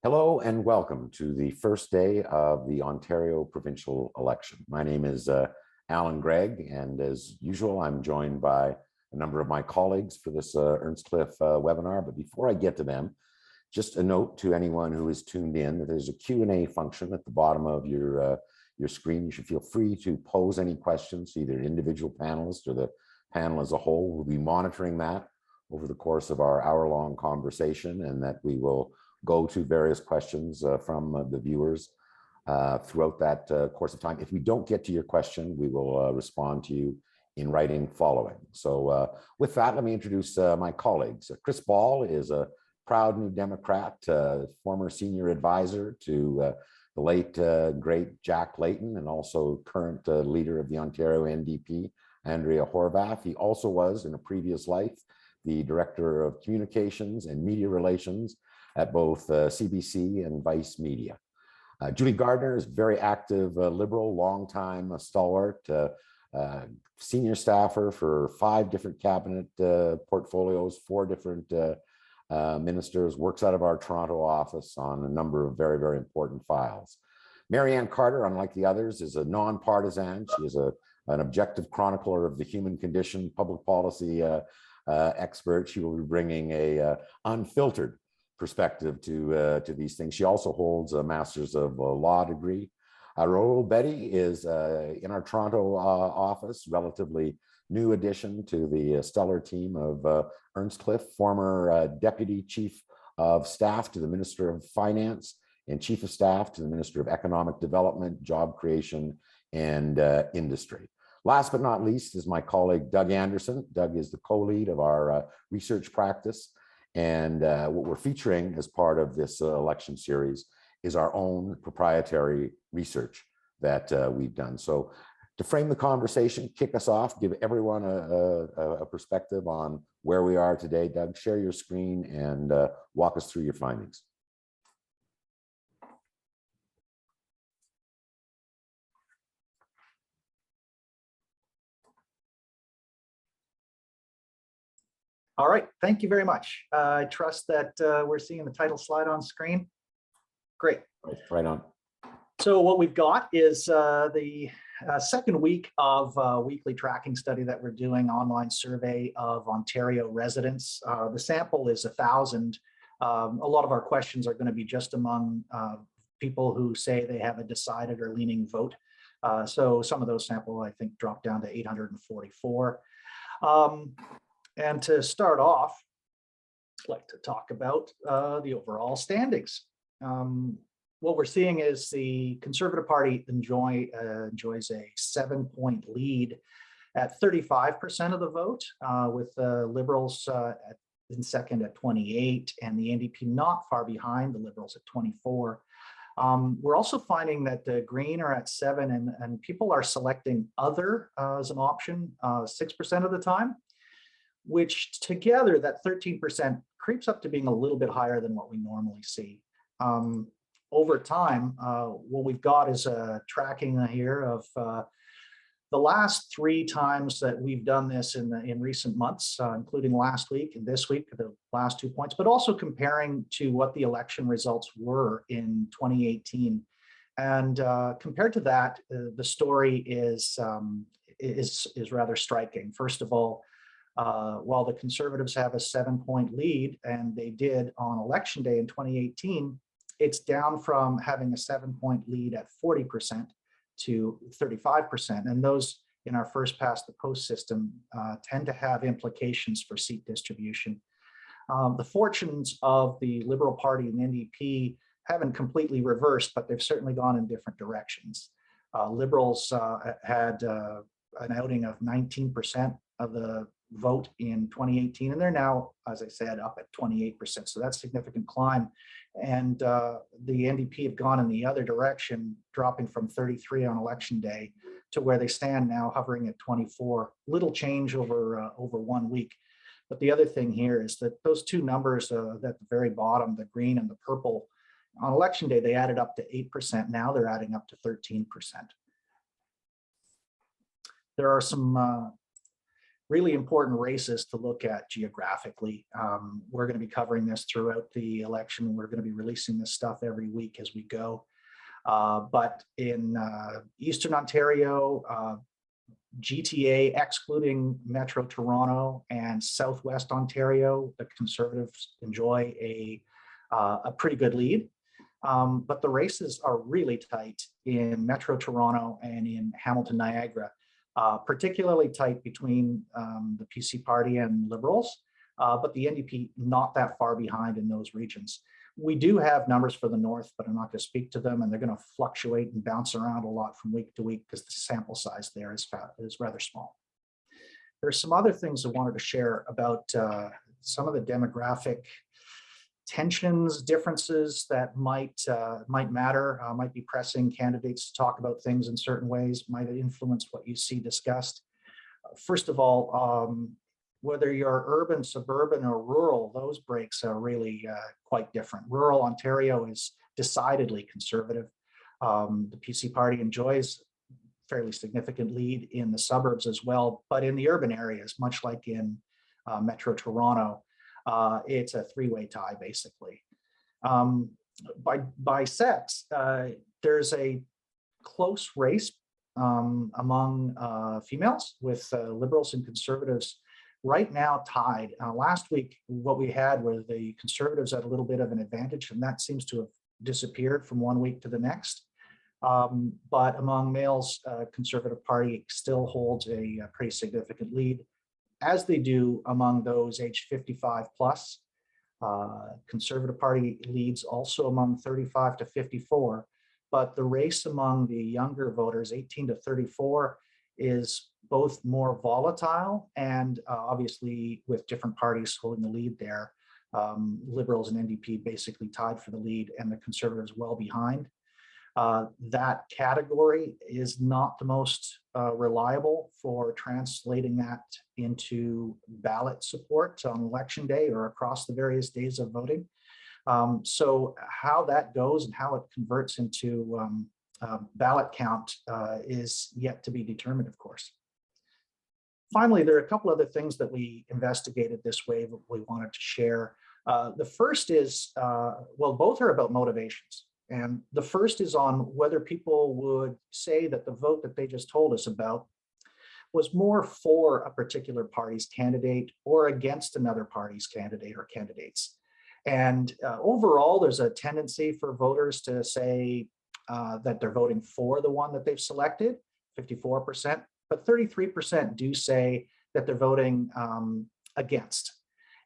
Hello and welcome to the first day of the Ontario provincial election. My name is Allan Gregg, and as usual, I'm joined by a number of my colleagues for this Earnscliffe webinar. But before I get to them, just a note to anyone who is tuned in that there's a Q&A function at the bottom of your screen. You should feel free to pose any questions to either individual panelists or the panel as a whole. We'll be monitoring that over the course of our hour-long conversation, and that we will go to various questions from the viewers throughout that course of time. If we don't get to your question, we will respond to you in writing following. So with that, let me introduce my colleagues. Chris Ball is a proud New Democrat, former senior advisor to the late, great Jack Layton, and also current leader of the Ontario NDP, Andrea Horvath. He also was, in a previous life, the Director of Communications and Media Relations at both CBC and Vice Media. Julie Garner is very active Liberal, longtime stalwart, senior staffer for 5 different cabinet portfolios, 4 different ministers, works out of our Toronto office on a number of very, very important files. Marianne Carter, unlike the others, is a non-partisan. She is an objective chronicler of the human condition, public policy expert. She will be bringing a unfiltered perspective to these things. She also holds a Master's of Law degree. Rahul Bedi is in our Toronto office, relatively new addition to the stellar team of Earnscliffe, former Deputy Chief of Staff to the Minister of Finance and Chief of Staff to the Minister of Economic Development, Job Creation, and Industry. Last but not least is my colleague, Doug Anderson. Doug is the co-lead of our research practice. And what we're featuring as part of this election series is our own proprietary research that we've done. So to frame the conversation, kick us off, give everyone a perspective on where we are today. Doug, share your screen and walk us through your findings. All right, thank you very much. I trust that we're seeing the title slide on screen. Great. Right on. So what we've got is the second week of weekly tracking study that we're doing, online survey of Ontario residents. The sample is 1,000. A lot of our questions are going to be just among people who say they have a decided or leaning vote. So some of those sample, I think, dropped down to 844. And to start off, I'd like to talk about the overall standings. What we're seeing is the Conservative Party enjoys a 7-point lead at 35% of the vote, with the Liberals in second at 28, and the NDP not far behind the Liberals at 24. We're also finding that the Green are at 7, and people are selecting other as an option 6% of the time, which together, that 13% creeps up to being a little bit higher than what we normally see. Over time, what we've got is a tracking here of the last 3 times that we've done this in recent months, including last week and this week, the last 2 points, but also comparing to what the election results were in 2018. And compared to that, the story is rather striking. First of all, while the Conservatives have a 7-point lead, and they did on election day in 2018, it's down from having a 7-point lead at 40% to 35%. And those in our first past the post system tend to have implications for seat distribution. The fortunes of the Liberal Party and NDP haven't completely reversed, but they've certainly gone in different directions. Liberals had an outing of 19% of the vote in 2018, and they're now, as I said, up at 28%. So that's a significant climb. And the NDP have gone in the other direction, dropping from 33 on election day to where they stand now, hovering at 24. Little change over 1 week. But the other thing here is that those 2 numbers at the very bottom, the green and the purple, on election day, they added up to 8%. Now they're adding up to 13%. There are some really important races to look at geographically. We're going to be covering this throughout the election. We're going to be releasing this stuff every week as we go. But in Eastern Ontario, GTA, excluding Metro Toronto, and Southwest Ontario, the Conservatives enjoy a pretty good lead. But the races are really tight in Metro Toronto and in Hamilton Niagara, particularly tight between the PC party and Liberals, but the NDP not that far behind in those regions. We do have numbers for the North, but I'm not going to speak to them, and they're going to fluctuate and bounce around a lot from week to week because the sample size there is rather small. There are some other things I wanted to share about some of the demographic tensions, differences that might matter, might be pressing candidates to talk about things in certain ways, might influence what you see discussed. First of all, whether you're urban, suburban, or rural, those breaks are really quite different. Rural Ontario is decidedly conservative. The PC party enjoys fairly significant lead in the suburbs as well, but in the urban areas, much like in Metro Toronto, it's a three-way tie, basically. By sex, there's a close race among females, with Liberals and Conservatives right now tied. Last week, what we had were the Conservatives at a little bit of an advantage, and that seems to have disappeared from one week to the next. But among males, Conservative Party still holds a pretty significant lead, as they do among those aged 55 plus. Conservative Party leads also among 35 to 54, but the race among the younger voters, 18 to 34, is both more volatile and obviously with different parties holding the lead there. Liberals and NDP basically tied for the lead, and the Conservatives well behind. That category is not the most reliable for translating that into ballot support on election day or across the various days of voting. So how that goes and how it converts into ballot count is yet to be determined, of course. Finally, there are a couple other things that we investigated this wave that we wanted to share. The first is, well, both are about motivations. And the first is on whether people would say that the vote that they just told us about was more for a particular party's candidate or against another party's candidate or candidates. And overall, there's a tendency for voters to say that they're voting for the one that they've selected, 54%, but 33% do say that they're voting against.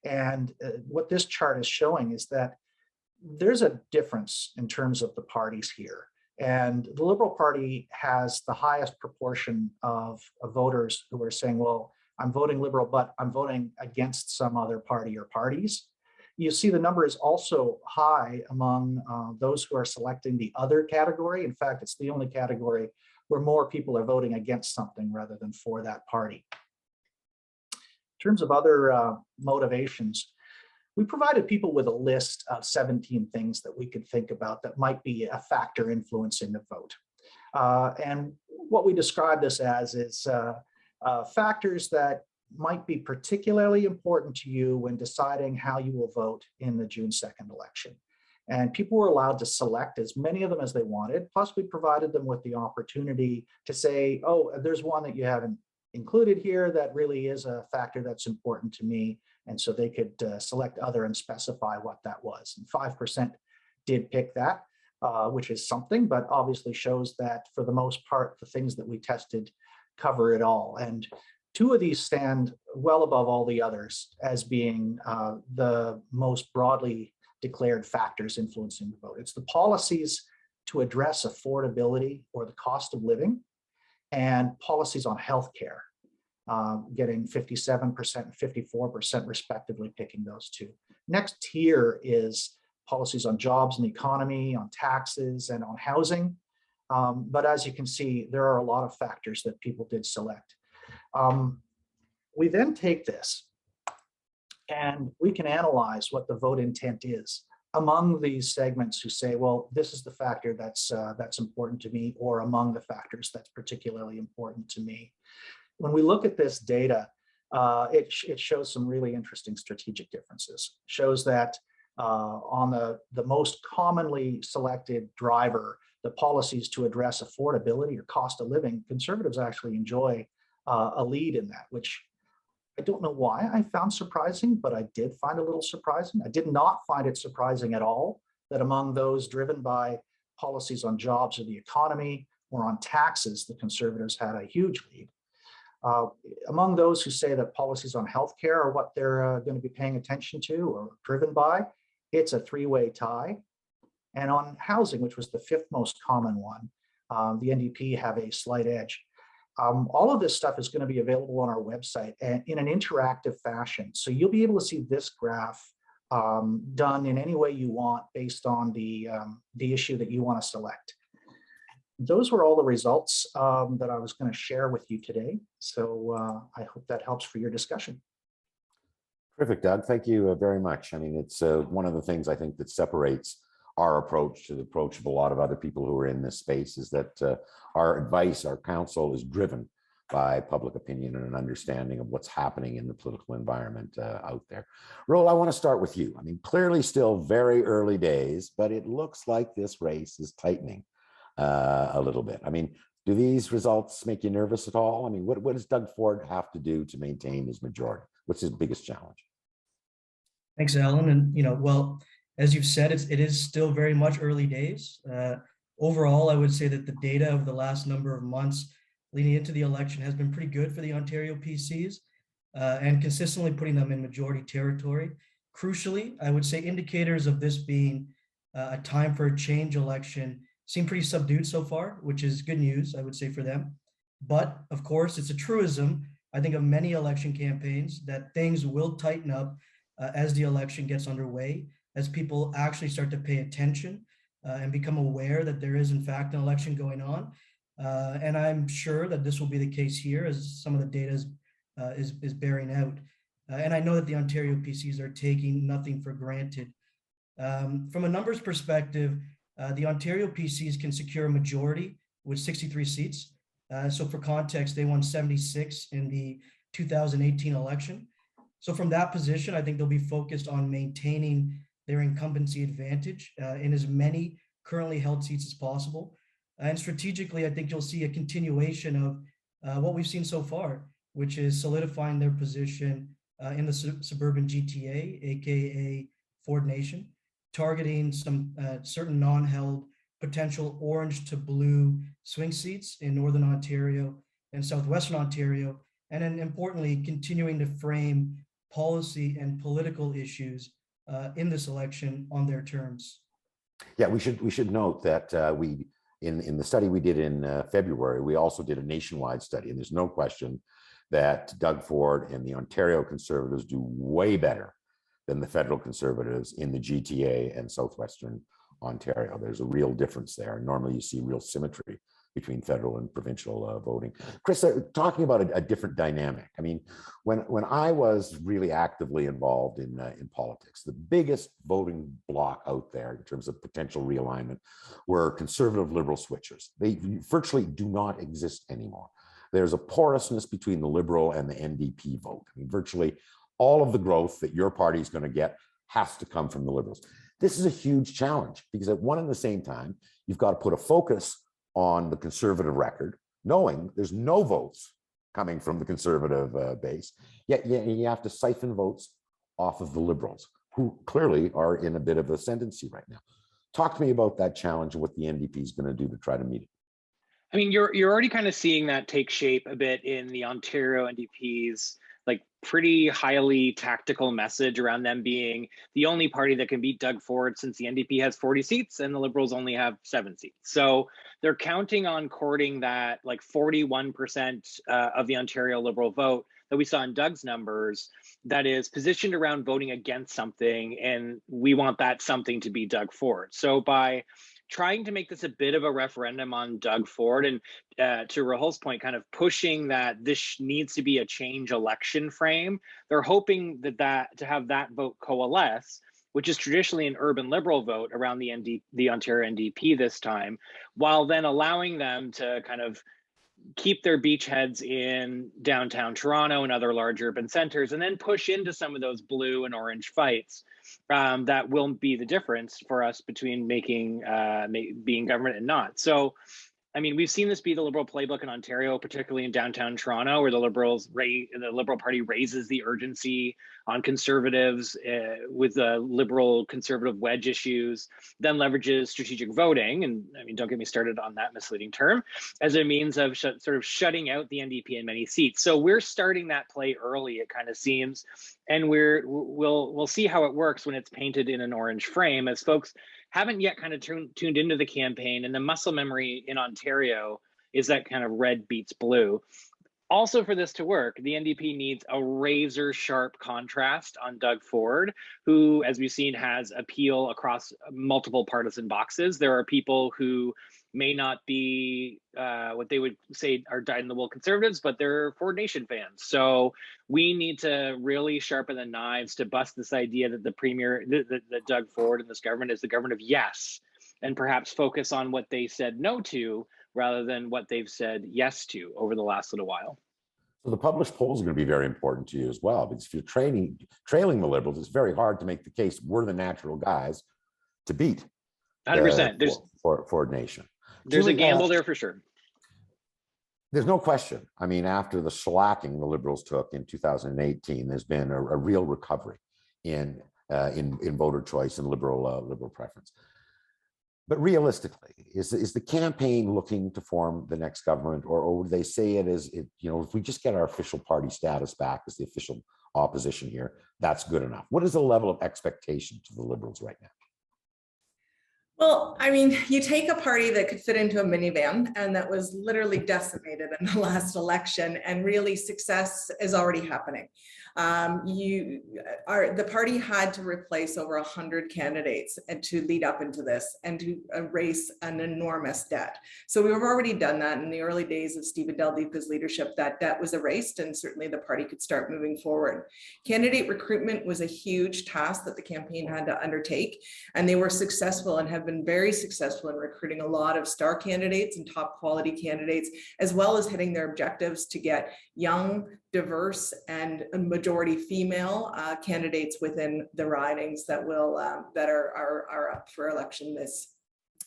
And what this chart is showing is that there's a difference in terms of the parties here. And the Liberal Party has the highest proportion of voters who are saying, well, I'm voting Liberal, but I'm voting against some other party or parties. You see the number is also high among those who are selecting the other category. In fact, it's the only category where more people are voting against something rather than for that party. In terms of other motivations, we provided people with a list of 17 things that we could think about that might be a factor influencing the vote. And what we describe this as is factors that might be particularly important to you when deciding how you will vote in the June 2nd election. And people were allowed to select as many of them as they wanted. Plus, we provided them with the opportunity to say, oh, there's one that you haven't included here that really is a factor that's important to me. And so they could select other and specify what that was. And 5% did pick that, which is something, but obviously shows that for the most part, the things that we tested cover it all. And 2 of these stand well above all the others as being the most broadly declared factors influencing the vote. It's the policies to address affordability or the cost of living, and policies on healthcare, getting 57% and 54% respectively, picking those 2. Next tier is policies on jobs and the economy, on taxes, and on housing. But as you can see, there are a lot of factors that people did select. We then take this and we can analyze what the vote intent is among these segments who say, well, this is the factor that's important to me, or among the factors that's particularly important to me. When we look at this data, it shows some really interesting strategic differences. It shows that on the most commonly selected driver, the policies to address affordability or cost of living, Conservatives actually enjoy a lead in that, which I don't know why I found surprising, but I did find a little surprising. I did not find it surprising at all that among those driven by policies on jobs or the economy or on taxes, the Conservatives had a huge lead. Among those who say that policies on healthcare are what they're going to be paying attention to or driven by, it's a three-way tie. And on housing, which was the fifth most common one, the NDP have a slight edge. All of this stuff is going to be available on our website and in an interactive fashion. So you'll be able to see this graph done in any way you want based on the issue that you want to select. Those were all the results that I was going to share with you today. So I hope that helps for your discussion. Terrific, Doug. Thank you very much. I mean, it's one of the things I think that separates our approach to the approach of a lot of other people who are in this space is that our advice, our counsel is driven by public opinion and an understanding of what's happening in the political environment out there. Rahul, I want to start with you. I mean, clearly still very early days, but it looks like this race is tightening a little bit. I mean, do these results make you nervous at all? I mean, what does Doug Ford have to do to maintain his majority? What's his biggest challenge? Thanks, Alan. And, well, as you've said, it is still very much early days. Overall, I would say that the data of the last number of months leading into the election has been pretty good for the Ontario PCs and consistently putting them in majority territory. Crucially, I would say indicators of this being a time for a change election seem pretty subdued so far, which is good news, I would say, for them. But of course, it's a truism, I think, of many election campaigns that things will tighten up as the election gets underway, as people actually start to pay attention and become aware that there is in fact an election going on. And I'm sure that this will be the case here as some of the data is bearing out. And I know that the Ontario PCs are taking nothing for granted. From a numbers perspective, the Ontario PCs can secure a majority with 63 seats. So for context, they won 76 in the 2018 election. So from that position, I think they'll be focused on maintaining their incumbency advantage in as many currently held seats as possible. And strategically, I think you'll see a continuation of what we've seen so far, which is solidifying their position in the suburban GTA, aka Ford Nation, targeting some certain non-held potential orange to blue swing seats in Northern Ontario and Southwestern Ontario, and then importantly, continuing to frame policy and political issues in this election on their terms. Yeah, we should note that in the study we did in February, we also did a nationwide study, and there's no question that Doug Ford and the Ontario Conservatives do way better than the federal Conservatives in the GTA and Southwestern Ontario. There's a real difference there. Normally you see real symmetry between federal and provincial voting. Chris, talking about a different dynamic. I mean, when I was really actively involved in politics, the biggest voting bloc out there in terms of potential realignment were conservative liberal switchers. They virtually do not exist anymore. There's a porousness between the Liberal and the NDP vote. I mean, virtually all of the growth that your party is going to get has to come from the Liberals. This is a huge challenge because at one and the same time, you've got to put a focus on the Conservative record, knowing there's no votes coming from the Conservative base, yet you have to siphon votes off of the Liberals, who clearly are in a bit of ascendancy right now. Talk to me about that challenge and what the NDP is going to do to try to meet it. I mean, you're already kind of seeing that take shape a bit in the Ontario NDP's like pretty highly tactical message around them being the only party that can beat Doug Ford since the NDP has 40 seats and the Liberals only have 7 seats. So they're counting on courting that like 41% of the Ontario Liberal vote that we saw in Doug's numbers that is positioned around voting against something, and we want that something to be Doug Ford. So by trying to make this a bit of a referendum on Doug Ford and to Rahul's point, kind of pushing that this needs to be a change election frame, they're hoping that to have that vote coalesce, which is traditionally an urban Liberal vote around the Ontario NDP this time, while then allowing them to kind of keep their beachheads in downtown Toronto and other large urban centers, and then push into some of those blue and orange fights. That will be the difference for us between being government and not. So, I mean, we've seen this be the Liberal playbook in Ontario, particularly in downtown Toronto, where the Liberal Party raises the urgency on Conservatives with the Liberal Conservative wedge issues, then leverages strategic voting, and I mean, don't get me started on that misleading term, as a means of sort of shutting out the NDP in many seats. So we're starting that play early, it kind of seems, and we'll see how it works when it's painted in an orange frame, as folks haven't yet kind of tuned into the campaign, and the muscle memory in Ontario is that kind of red beats blue. Also, for this to work, the NDP needs a razor sharp contrast on Doug Ford, who, as we've seen, has appeal across multiple partisan boxes. There are people who may not be what they would say are dyed-in-the-wool Conservatives, but they're Ford Nation fans. So we need to really sharpen the knives to bust this idea that the Premier, that Doug Ford and this government is the government of yes, and perhaps focus on what they said no to rather than what they've said yes to over the last little while. So the published polls are going to be very important to you as well, because if you're trailing the Liberals, it's very hard to make the case we're the natural guys to beat 100%. Ford Nation. There's Julie, a gamble there for sure. There's no question. I mean, after the shellacking the Liberals took in 2018, there's been a real recovery in voter choice and liberal preference. But realistically, is the campaign looking to form the next government, or would they say it as, if we just get our official party status back as the official opposition here, that's good enough? What is the level of expectation to the Liberals right now? Well, I mean, you take a party that could fit into a minivan and that was literally decimated in the last election, and really success is already happening. The party had to replace over 100 candidates and to lead up into this and to erase an enormous debt. So we've already done that in the early days of Stephen Del Duca's leadership. That debt was erased, and certainly the party could start moving forward. Candidate recruitment was a huge task that the campaign had to undertake, and they were successful and have been very successful in recruiting a lot of star candidates and top quality candidates, as well as hitting their objectives to get young, diverse, and majority female candidates within the ridings that are up for election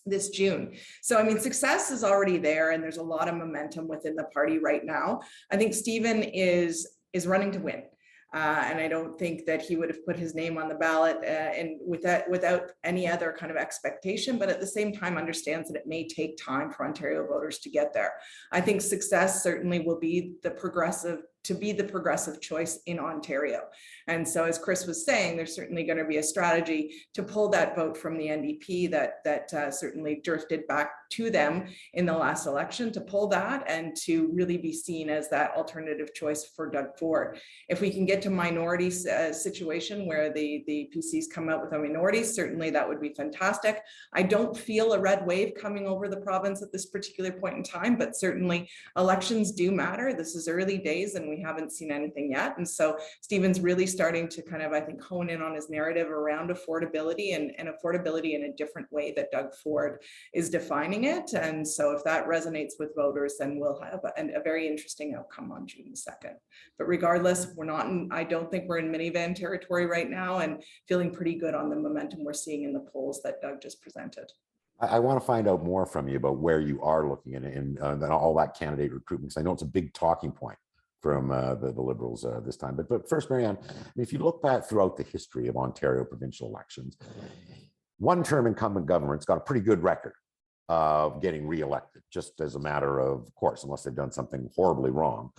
this June. So, I mean, success is already there, and there's a lot of momentum within the party right now. I think Stephen is running to win. And I don't think that he would have put his name on the ballot and without any other kind of expectation, but at the same time understands that it may take time for Ontario voters to get there. I think success certainly will be the progressive choice in Ontario. And so, as Chris was saying, there's certainly going to be a strategy to pull that vote from the NDP that certainly drifted back to them in the last election, to pull that and to really be seen as that alternative choice for Doug Ford. If we can get to minority situation where the PCs come out with a minority, certainly that would be fantastic. I don't feel a red wave coming over the province at this particular point in time, but certainly elections do matter. This is early days and we haven't seen anything yet. And so Stephen's really starting to kind of, I think, hone in on his narrative around affordability and affordability in a different way that Doug Ford is defining it. And so if that resonates with voters, then we'll have a very interesting outcome on June 2nd. But regardless, I don't think we're in minivan territory right now, and feeling pretty good on the momentum we're seeing in the polls that Doug just presented. I want to find out more from you about where you are looking in all that candidate recruitment, because I know it's a big talking point from the Liberals this time. But first, Marianne, if you look back throughout the history of Ontario provincial elections, one-term incumbent government's got a pretty good record of getting reelected, just as a matter of course, unless they've done something horribly wrong.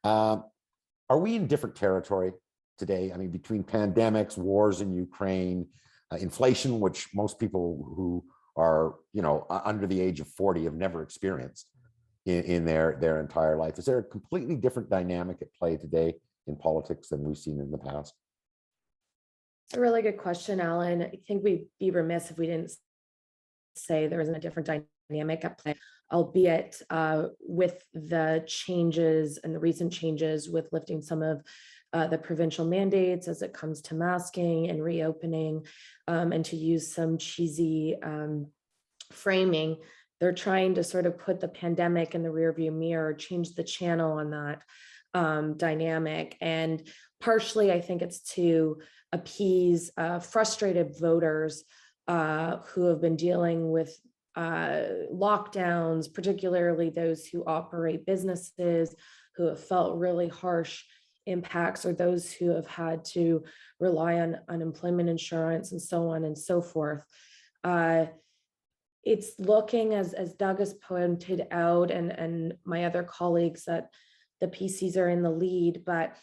Are we in different territory today? I mean, between pandemics, wars in Ukraine, inflation, which most people who are under the age of 40 have never experienced in their entire life. Is there a completely different dynamic at play today in politics than we've seen in the past? It's a really good question, Alan. I think we'd be remiss if we didn't say there isn't a different dynamic at play, albeit with the changes and the recent changes with lifting some of the provincial mandates as it comes to masking and reopening, and to use some cheesy framing, they're trying to sort of put the pandemic in the rearview mirror, change the channel on that dynamic. And partially, I think it's to appease frustrated voters who have been dealing with lockdowns, particularly those who operate businesses, who have felt really harsh impacts, or those who have had to rely on unemployment insurance and so on and so forth. It's looking, as Doug has pointed out, and my other colleagues, that the PCs are in the lead, but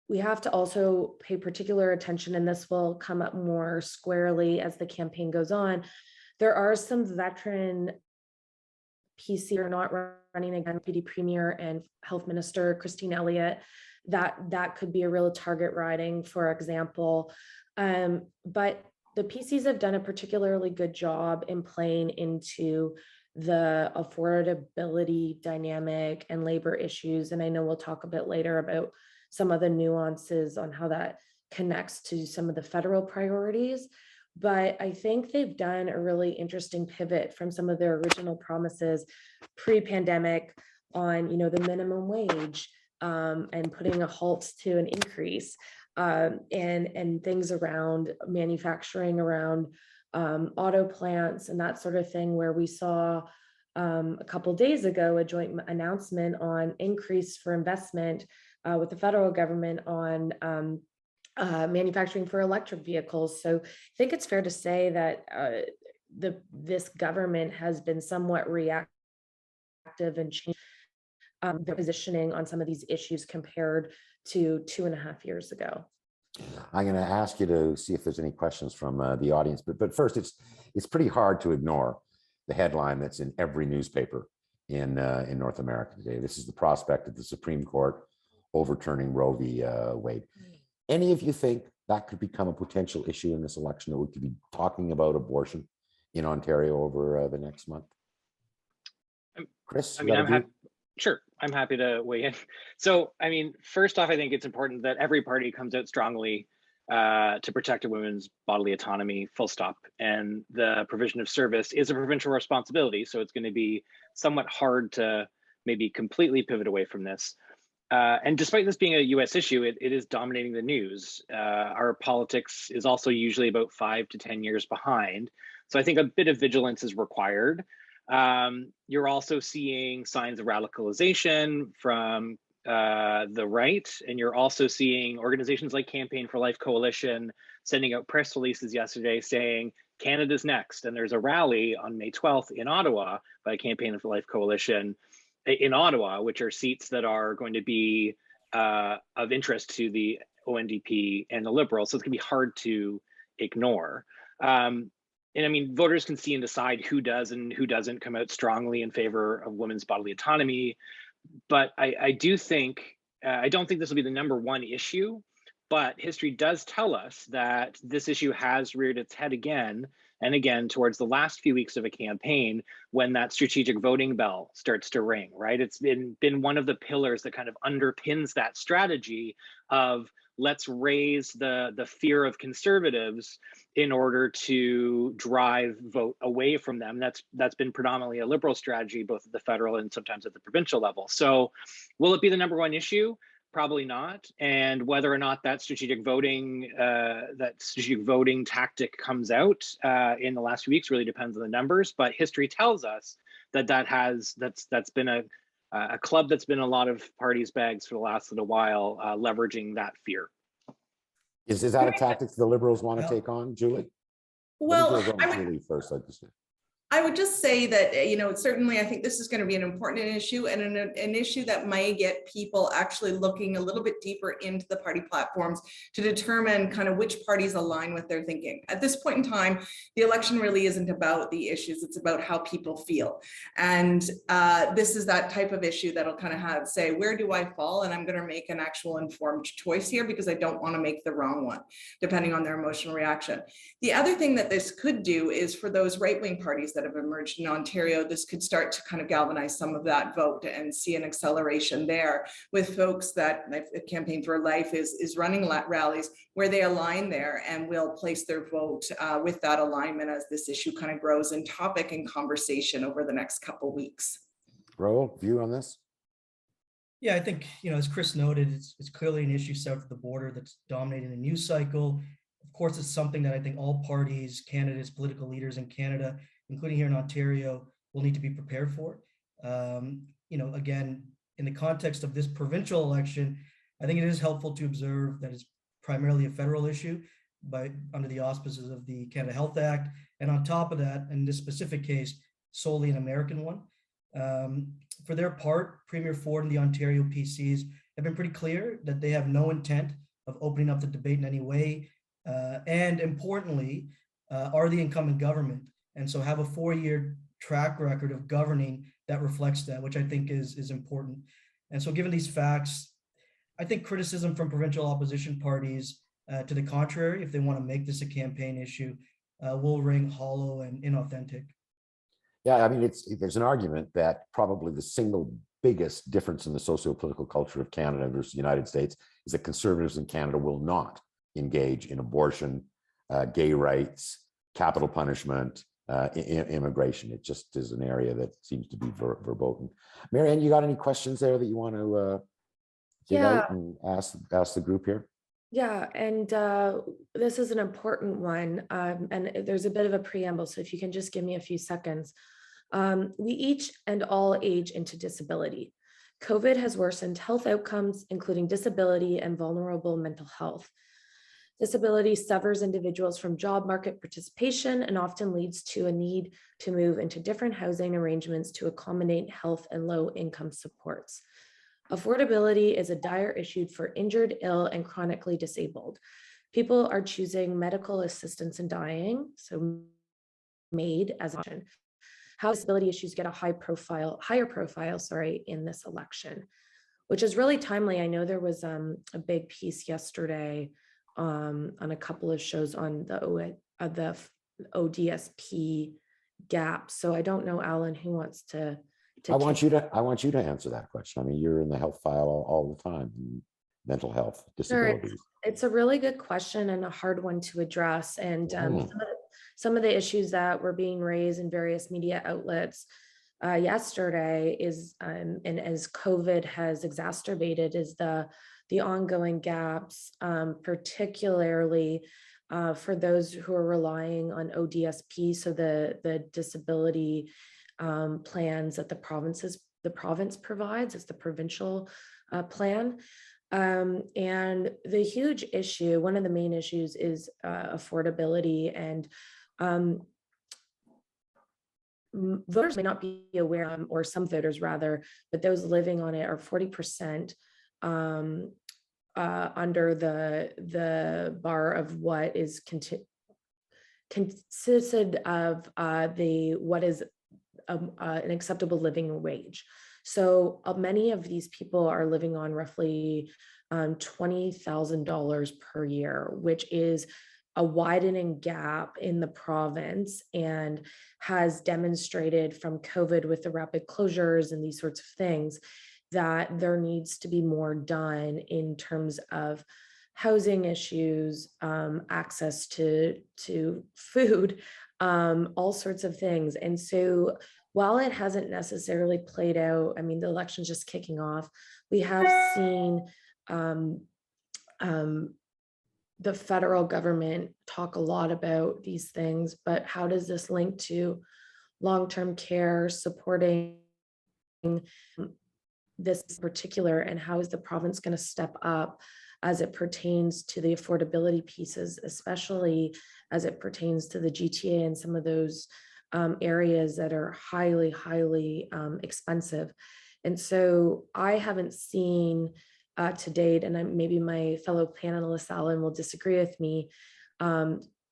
we have to also pay particular attention, and this will come up more squarely as the campaign goes on. There are some veteran PC are not running again, Deputy Premier and Health Minister Christine Elliott, that could be a real target riding, for example. But the PCs have done a particularly good job in playing into the affordability dynamic and labor issues. And I know we'll talk a bit later about some of the nuances on how that connects to some of the federal priorities. But I think they've done a really interesting pivot from some of their original promises pre-pandemic on, the minimum wage, and putting a halt to an increase, and things around manufacturing, around auto plants and that sort of thing, where we saw a couple of days ago a joint announcement on increase for investment with the federal government on manufacturing for electric vehicles. So I think it's fair to say that this government has been somewhat reactive and changed their positioning on some of these issues compared to 2.5 years ago. I'm going to ask you to see if there's any questions from the audience, but first, it's pretty hard to ignore the headline that's in every newspaper in North America today. This is the prospect of the Supreme Court overturning Roe v. Wade. Any of you think that could become a potential issue in this election, that we could be talking about abortion in Ontario over the next month? Chris, sure, I'm happy to weigh in. So, first off, I think it's important that every party comes out strongly to protect a woman's bodily autonomy, full stop. And the provision of service is a provincial responsibility, so it's going to be somewhat hard to maybe completely pivot away from this. And despite this being a US issue, it is dominating the news. Our politics is also usually about 5 to 10 years behind. So I think a bit of vigilance is required. You're also seeing signs of radicalization from the right, and you're also seeing organizations like Campaign for Life Coalition sending out press releases yesterday saying Canada's next. And there's a rally on May 12th in Ottawa by Campaign for Life Coalition in Ottawa, which are seats that are going to be of interest to the ONDP and the Liberals. So it's going to be hard to ignore. And voters can see and decide who does and who doesn't come out strongly in favor of women's bodily autonomy. But I don't think this will be the number one issue, but history does tell us that this issue has reared its head again and again towards the last few weeks of a campaign, when that strategic voting bell starts to ring, right? It's been one of the pillars that kind of underpins that strategy of let's raise the fear of conservatives in order to drive vote away from them. That's been predominantly a Liberal strategy, both at the federal and sometimes at the provincial level. So will it be the number one issue? Probably not. And whether or not that strategic voting tactic comes out in the last few weeks really depends on the numbers. But history tells us that's been a club that's been a lot of parties' bags for the last little while, leveraging that fear. Is that a tactic the Liberals want to take on, Julie? Well, Julie first, I'd just say. I would just say that, certainly I think this is going to be an important issue, and an issue that may get people actually looking a little bit deeper into the party platforms to determine kind of which parties align with their thinking. At this point in time, the election really isn't about the issues, it's about how people feel. And this is that type of issue that'll kind of say, where do I fall? And I'm going to make an actual informed choice here because I don't want to make the wrong one, depending on their emotional reaction. The other thing that this could do is for those right-wing parties that have emerged in Ontario, this could start to kind of galvanize some of that vote and see an acceleration there with folks that Campaign for Life is running rallies where they align there and will place their vote with that alignment as this issue kind of grows in topic and conversation over the next couple weeks. Rahul, view on this? Yeah, I think, as Chris noted, it's clearly an issue south of the border that's dominating the news cycle. Of course, it's something that I think all parties, candidates, political leaders in Canada, including here in Ontario, will need to be prepared for. Again, in the context of this provincial election, I think it is helpful to observe that it's primarily a federal issue under the auspices of the Canada Health Act. And on top of that, in this specific case, solely an American one. For their part, Premier Ford and the Ontario PCs have been pretty clear that they have no intent of opening up the debate in any way. And importantly, are the incumbent government. And so have a 4-year track record of governing that reflects that, which I think is important. And so given these facts, I think criticism from provincial opposition parties to the contrary, if they want to make this a campaign issue, will ring hollow and inauthentic. Yeah, I mean, there's an argument that probably the single biggest difference in the socio-political culture of Canada versus the United States is that conservatives in Canada will not engage in abortion, gay rights, capital punishment, immigration. It just is an area that seems to be verboten. Marianne, you got any questions there that you want to dig out and ask the group here? Yeah, and this is an important one, and there's a bit of a preamble, so if you can just give me a few seconds. We each and all age into disability. COVID has worsened health outcomes, including disability and vulnerable mental health. Disability severs individuals from job market participation and often leads to a need to move into different housing arrangements to accommodate health and low income supports. Affordability is a dire issue for injured, ill, and chronically disabled. People are choosing medical assistance in dying, so MAID as an option. How disability issues get a higher profile, in this election, which is really timely. I know there was a big piece yesterday on a couple of shows on the ODSP gap. So I don't know, Allan, who wants to I want you to answer that question. I mean, you're in the health file all the time, mental health, disabilities. Sure. It's a really good question and a hard one to address. And some of the issues that were being raised in various media outlets yesterday is, and as COVID has exacerbated, is the ongoing gaps, particularly for those who are relying on ODSP, so the disability plans that the province provides as the provincial plan. And the huge issue, one of the main issues is affordability, and voters may not be aware, or some voters rather, but those living on it are 40% under the bar of what is consisted of what is an acceptable living wage. So many of these people are living on roughly $20,000 per year, which is a widening gap in the province, and has demonstrated from COVID with the rapid closures and these sorts of things that there needs to be more done in terms of housing issues, access to food, all sorts of things. And so while it hasn't necessarily played out, I mean, the election's just kicking off, we have seen the federal government talk a lot about these things, but how does this link to long-term care, supporting this particular, and how is the province going to step up as it pertains to the affordability pieces, especially as it pertains to the GTA and some of those areas that are highly, highly expensive. And so I haven't seen to date, and maybe my fellow panelist Allan will disagree with me,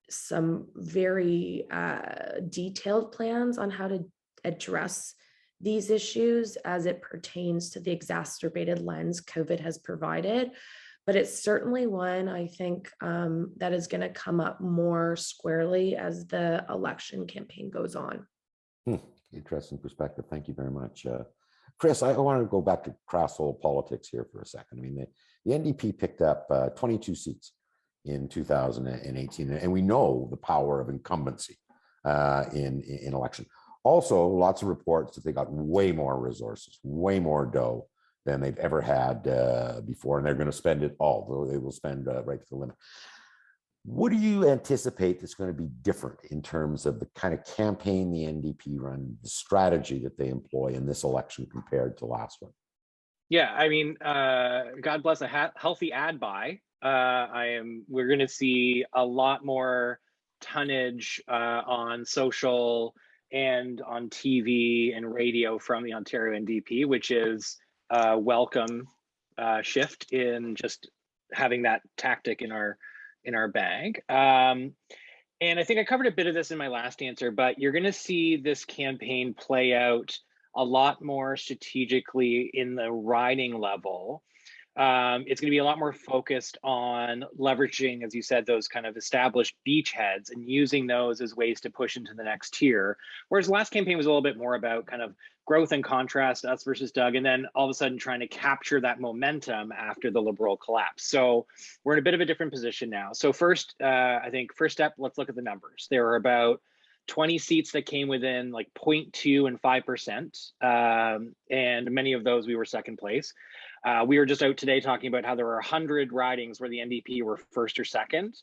some very detailed plans on how to address these issues as it pertains to the exacerbated lens COVID has provided. But it's certainly one, I think, that is going to come up more squarely as the election campaign goes on. Interesting perspective. Thank you very much. Chris, I want to go back to crosshole politics here for a second. I mean, the NDP picked up 22 seats in 2018, and we know the power of incumbency in election. Also, lots of reports that they got way more resources, way more dough than they've ever had before, and they're going to spend it all. They will spend right to the limit. What do you anticipate that's going to be different in terms of the kind of campaign the NDP run, the strategy that they employ in this election compared to last one? Yeah, I mean, God bless a healthy ad buy. We're going to see a lot more tonnage on social and on TV and radio from the Ontario NDP, which is a welcome shift in just having that tactic in our bag. And I think I covered a bit of this in my last answer, but you're going to see this campaign play out a lot more strategically in the riding level. It's going to be a lot more focused on leveraging, as you said, those kind of established beachheads and using those as ways to push into the next tier. Whereas the last campaign was a little bit more about kind of growth and contrast, us versus Doug, and then all of a sudden trying to capture that momentum after the Liberal collapse. So we're in a bit of a different position now. So first, I think first step, let's look at the numbers. There are about 20 seats that came within like 0.2 and 5%, and many of those we were second place. We were just out today talking about how there were 100 ridings where the NDP were first or second.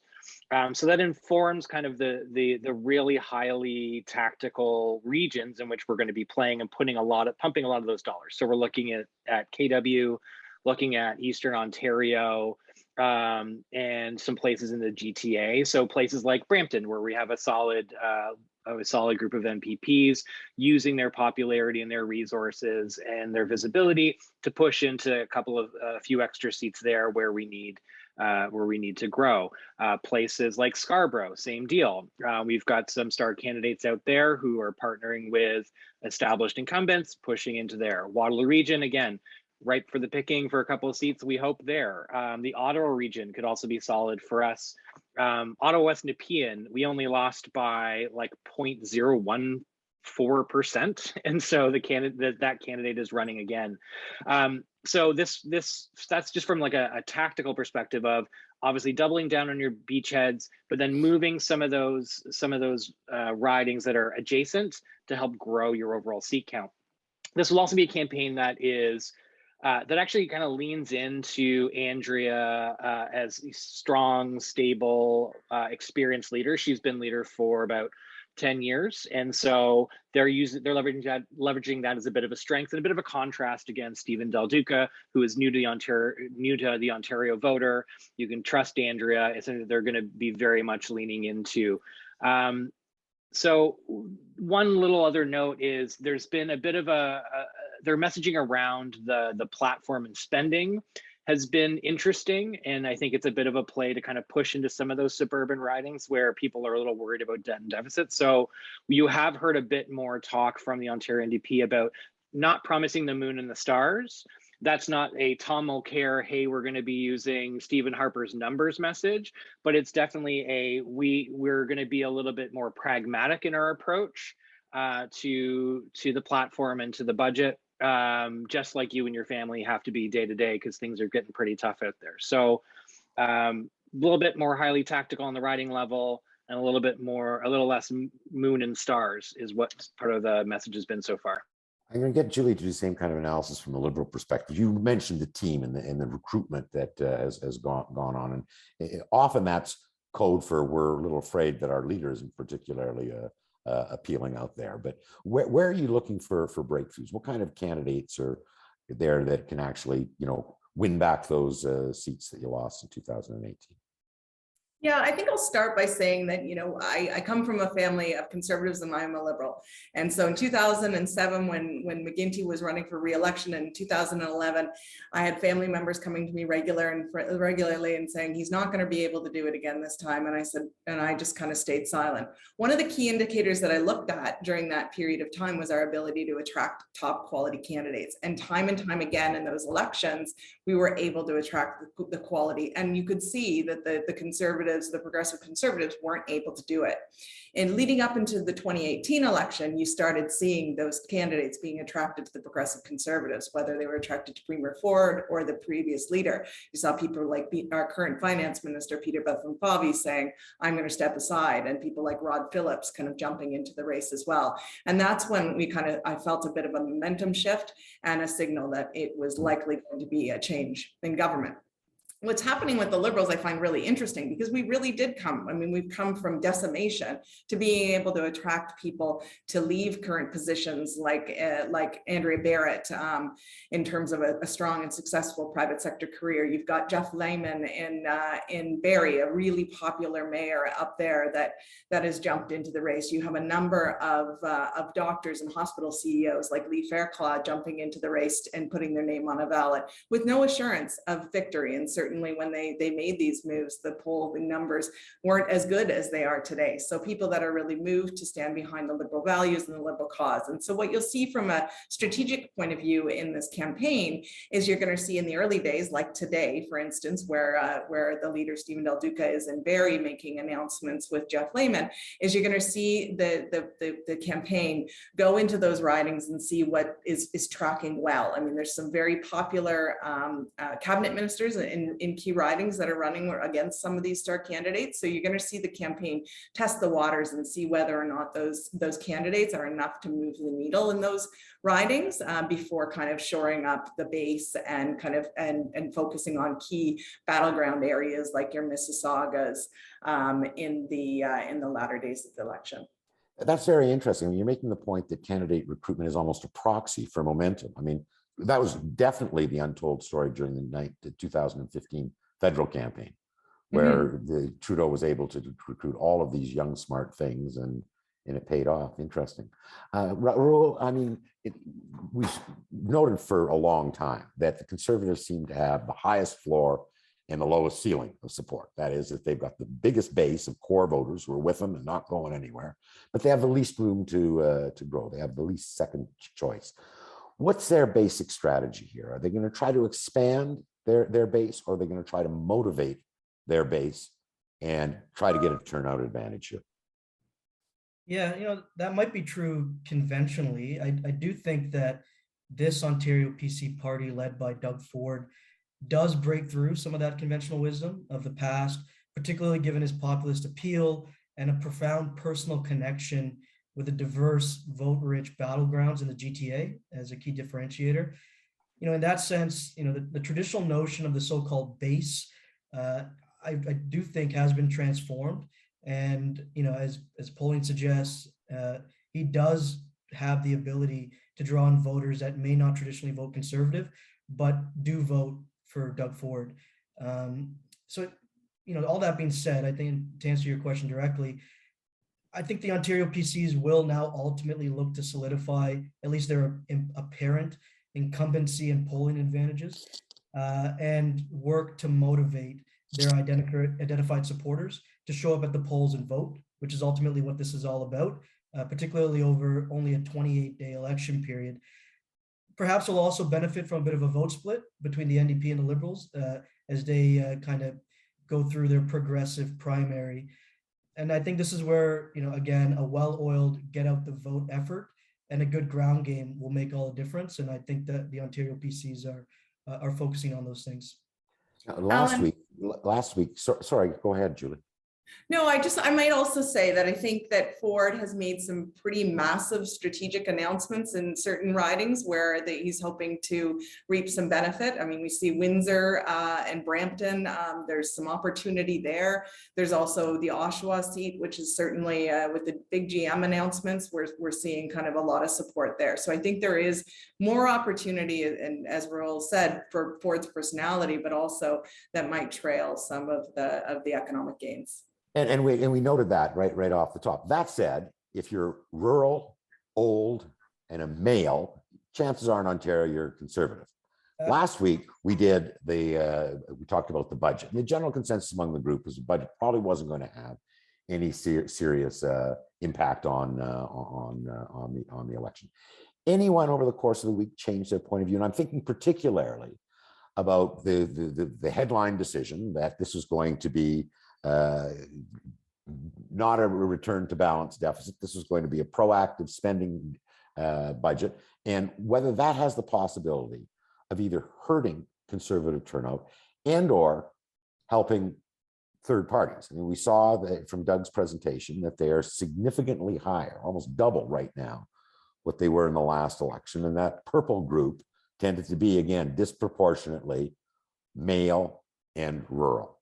So that informs kind of the really highly tactical regions in which we're going to be playing and pumping a lot of those dollars. So we're looking at KW, looking at Eastern Ontario, and some places in the GTA. So places like Brampton, where we have a solid group of MPPs using their popularity and their resources and their visibility to push into a few extra seats there where we need to grow. Places like Scarborough, same deal. We've got some star candidates out there who are partnering with established incumbents, pushing into there. Waterloo region, again, ripe for the picking for a couple of seats, we hope there. The Ottawa region could also be solid for us. Ottawa West Nepean, we only lost by like 0.014%, and so that candidate is running again. So that's just from like a tactical perspective of obviously doubling down on your beachheads, but then moving some of those ridings that are adjacent to help grow your overall seat count. This will also be a campaign that actually kind of leans into Andrea as a strong, stable, experienced leader. She's been leader for about 10 years. And so they're leveraging that as a bit of a strength and a bit of a contrast against Stephen Del Duca, who is new to the Ontario voter. You can trust Andrea. It's something that they're going to be very much leaning into. So one little other note is there's been a bit of their messaging around the platform and spending has been interesting. And I think it's a bit of a play to kind of push into some of those suburban ridings where people are a little worried about debt and deficit. So you have heard a bit more talk from the Ontario NDP about not promising the moon and the stars. That's not a Tom Mulcair, hey, we're going to be using Stephen Harper's numbers message, but it's definitely we're going to be a little bit more pragmatic in our approach to the platform and to the budget, just like you and your family have to be day to day because things are getting pretty tough out there. So a little bit more highly tactical on the riding level and a little less moon and stars is what part of the message has been so far. I'm going to get Julie to do the same kind of analysis from the Liberal perspective. You mentioned the team and the recruitment that has gone on, and often that's code for we're a little afraid that our leader isn't particularly appealing out there. But where are you looking for breakthroughs? What kind of candidates are there that can actually win back those seats that you lost in 2018? Yeah, I think I'll start by saying that, I come from a family of conservatives and I'm a liberal. And so in 2007, when McGuinty was running for re-election in 2011, I had family members coming to me regularly and saying, he's not going to be able to do it again this time. And I just kind of stayed silent. One of the key indicators that I looked at during that period of time was our ability to attract top quality candidates. And time again in those elections, we were able to attract the quality. And you could see that the conservative Conservatives, the Progressive Conservatives weren't able to do it. And leading up into the 2018 election, you started seeing those candidates being attracted to the Progressive Conservatives, whether they were attracted to Premier Ford or the previous leader. You saw people like our current finance minister, Peter Bethlenfalvy, saying, I'm going to step aside, and people like Rod Phillips kind of jumping into the race as well. And that's when I felt a bit of a momentum shift and a signal that it was likely going to be a change in government. What's happening with the Liberals, I find really interesting, because we really did come. I mean, we've come from decimation to being able to attract people to leave current positions like Andrea Barrett in terms of a strong and successful private sector career. You've got Jeff Lehman in Barrie, a really popular mayor up there that has jumped into the race. You have a number of doctors and hospital CEOs like Lee Fairclough jumping into the race and putting their name on a ballot with no assurance of victory. And certainly when they made these moves, the polling numbers weren't as good as they are today. So people that are really moved to stand behind the Liberal values and the Liberal cause. And so what you'll see from a strategic point of view in this campaign is you're going to see in the early days, like today, for instance, where the leader Stephen Del Duca is in Barrie making announcements with Jeff Lehman, is you're going to see the campaign go into those ridings and see what is tracking well. I mean, there's some very popular cabinet ministers in key ridings that are running against some of these star candidates. So you're going to see the campaign test the waters and see whether or not those candidates are enough to move the needle in those ridings before kind of shoring up the base and kind of and focusing on key battleground areas like your Mississaugas in the latter days of the election. That's very interesting. I mean, you're making the point that candidate recruitment is almost a proxy for momentum. I mean, that was definitely the untold story during the 2015 federal campaign, where Trudeau was able to recruit all of these young, smart things, and it paid off. Interesting. Rahul, I mean, we've noted for a long time that the Conservatives seem to have the highest floor and the lowest ceiling of support. That is, that they've got the biggest base of core voters who are with them and not going anywhere, but they have the least room to grow. They have the least second choice. What's their basic strategy here? Are they going to try to expand their base, or are they going to try to motivate their base and try to get a turnout advantage here? Yeah, that might be true conventionally. I do think that this Ontario PC party led by Doug Ford does break through some of that conventional wisdom of the past, particularly given his populist appeal and a profound personal connection with a diverse, vote-rich battlegrounds in the GTA as a key differentiator. In that sense, the traditional notion of the so-called base, I do think has been transformed. And, as polling suggests, he does have the ability to draw in voters that may not traditionally vote Conservative, but do vote for Doug Ford. So, all that being said, I think to answer your question directly, I think the Ontario PCs will now ultimately look to solidify at least their apparent incumbency and polling advantages and work to motivate their identified supporters to show up at the polls and vote, which is ultimately what this is all about, particularly over only a 28-day election period. Perhaps we'll also benefit from a bit of a vote split between the NDP and the Liberals as they kind of go through their progressive primary. And I think this is where, again, a well-oiled get out the vote effort and a good ground game will make all the difference. And I think that the Ontario PCs are focusing on those things. Last week, sorry, go ahead, Julie. No, I might also say that I think that Ford has made some pretty massive strategic announcements in certain ridings where he's hoping to reap some benefit. I mean, we see Windsor and Brampton. There's some opportunity there. There's also the Oshawa seat, which is certainly with the big GM announcements, we're seeing kind of a lot of support there. So I think there is more opportunity, and as Rahul said, for Ford's personality, but also that might trail some of the economic gains. And we noted that right off the top. That said, if you're rural, old, and a male, chances are in Ontario you're Conservative. Last week we we talked about the budget. And the general consensus among the group was the budget probably wasn't going to have any serious impact on the election. Anyone over the course of the week changed their point of view, and I'm thinking particularly about the headline decision that this was going to be not a return to balanced deficit. This was going to be a proactive spending budget, and whether that has the possibility of either hurting conservative turnout and or helping third parties. I mean, we saw that from Doug's presentation that they are significantly higher, almost double right now what they were in the last election. And that purple group tended to be, again, disproportionately male and rural.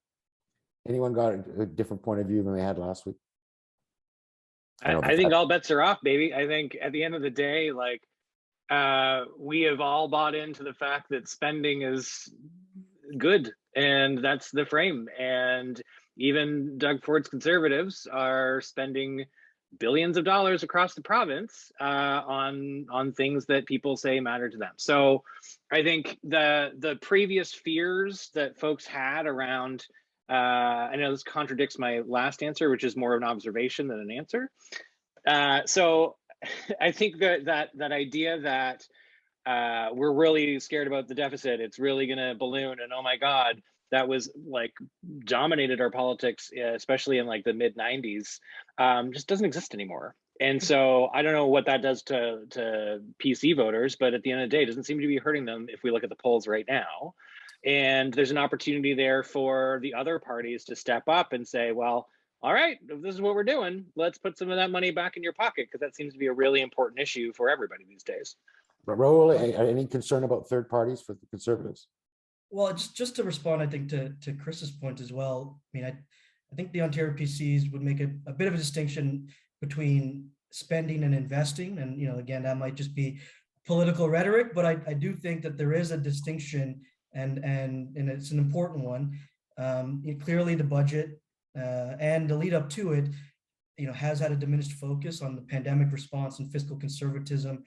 Anyone got a different point of view than they had last week? I think all bets are off, baby. I think at the end of the day, like, we have all bought into the fact that spending is good, and that's the frame. And even Doug Ford's Conservatives are spending billions of dollars across the province on things that people say matter to them. So I think the previous fears that folks had around, I know this contradicts my last answer, which is more of an observation than an answer. So I think that idea that we're really scared about the deficit, it's really going to balloon, and oh my God, that was like dominated our politics, especially in like the mid 90s, just doesn't exist anymore. And so I don't know what that does to PC voters, but at the end of the day, it doesn't seem to be hurting them if we look at the polls right now. And there's an opportunity there for the other parties to step up and say, well, all right, if this is what we're doing, let's put some of that money back in your pocket, because that seems to be a really important issue for everybody these days. Rahul, any concern about third parties for the Conservatives? Well, it's just to respond, I think, to Chris's point as well. I mean, I think the Ontario PCs would make a bit of a distinction between spending and investing. And, you know, again, that might just be political rhetoric, but I do think that there is a distinction, and it's an important one. Clearly the budget and the lead up to it, you know, has had a diminished focus on the pandemic response and fiscal conservatism.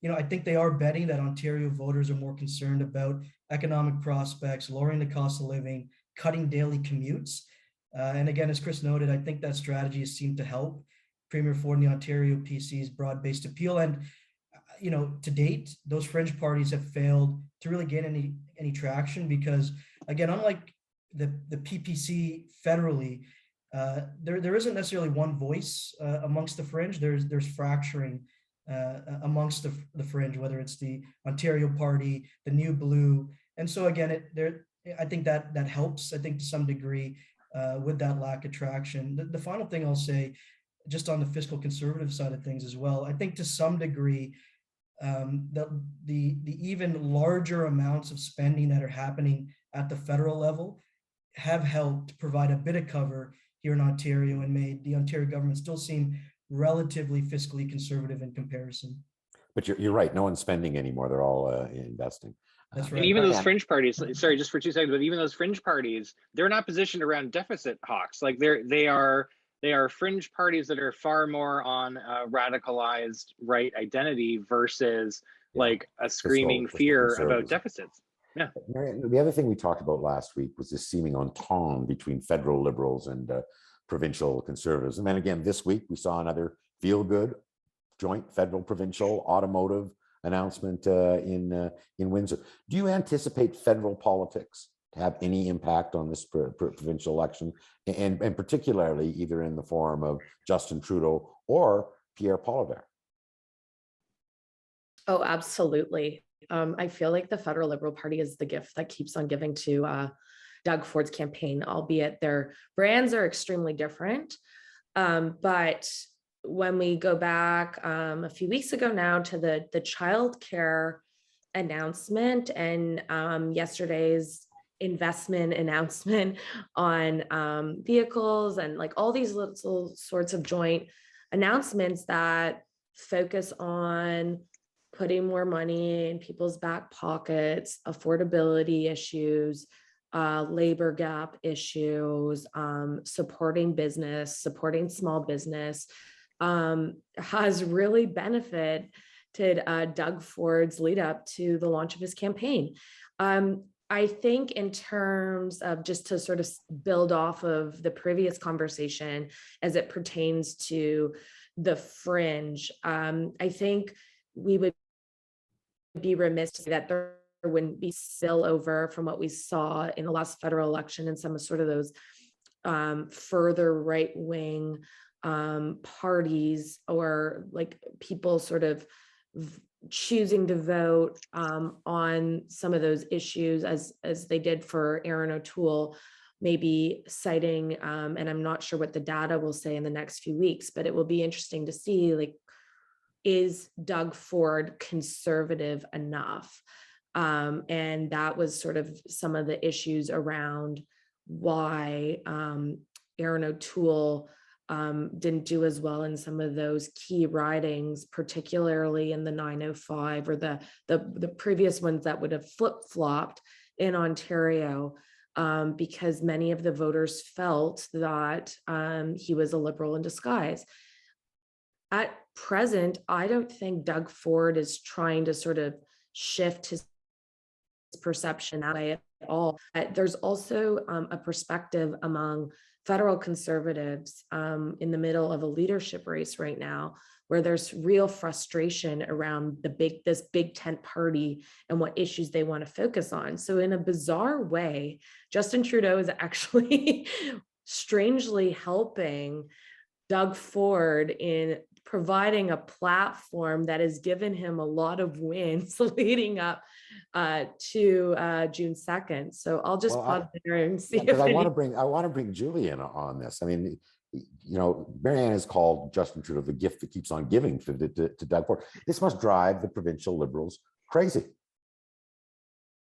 You know, I think they are betting that Ontario voters are more concerned about economic prospects, lowering the cost of living, cutting daily commutes. And again, as Chris noted, I think that strategy has seemed to help Premier Ford and the Ontario PC's broad-based appeal. And, you know, to date, those fringe parties have failed to really gain any traction because, again, unlike the PPC federally, there isn't necessarily one voice amongst the fringe. There's fracturing amongst the fringe, whether it's the Ontario Party, the New Blue. And so again, I think that helps, I think, to some degree with that lack of traction. The final thing I'll say, just on the fiscal conservative side of things as well, I think to some degree, the even larger amounts of spending that are happening at the federal level have helped provide a bit of cover here in Ontario and made the Ontario government still seem relatively fiscally conservative in comparison. But you're right, no one's spending anymore, they're all investing. That's right. And even those fringe parties, sorry, just for 2 seconds, but even those fringe parties, they're not positioned around deficit hawks. Like they are fringe parties that are far more on a radicalized right identity versus like a screaming fear about deficits. Yeah. The other thing we talked about last week was this seeming entente between federal liberals and provincial conservatives. And then again, this week, we saw another feel-good joint federal provincial automotive announcement in Windsor. Do you anticipate federal politics to have any impact on this provincial election, and particularly either in the form of Justin Trudeau or Pierre Poilievre? Oh, absolutely. I feel like the federal Liberal Party is the gift that keeps on giving to Doug Ford's campaign, albeit their brands are extremely different. But when we go back a few weeks ago now to the childcare announcement and yesterday's investment announcement on vehicles and like all these little sorts of joint announcements that focus on putting more money in people's back pockets, affordability issues, labor gap issues, supporting business, supporting small business, has really benefited Doug Ford's lead up to the launch of his campaign. I think in terms of, just to sort of build off of the previous conversation as it pertains to the fringe, I think we would be remiss to say that there wouldn't be spillover from what we saw in the last federal election and some of sort of those further right-wing parties or like people sort of choosing to vote on some of those issues as they did for Aaron O'Toole, maybe citing, and I'm not sure what the data will say in the next few weeks, but it will be interesting to see, like, is Doug Ford conservative enough? And that was sort of some of the issues around why Aaron O'Toole didn't do as well in some of those key ridings, particularly in the 905 or the previous ones that would have flip-flopped in Ontario, because many of the voters felt that he was a liberal in disguise. At present, I don't think Doug Ford is trying to sort of shift his perception that way at all. There's also a perspective among federal conservatives in the middle of a leadership race right now, where there's real frustration around this big tent party and what issues they want to focus on. So in a bizarre way, Justin Trudeau is actually strangely helping Doug Ford in providing a platform that has given him a lot of wins leading up to June 2nd. So I'll just pause there and see if I want to bring Julie in on this. I mean, you know, Marianne has called Justin Trudeau the gift that keeps on giving to Doug Ford. This must drive the provincial Liberals crazy.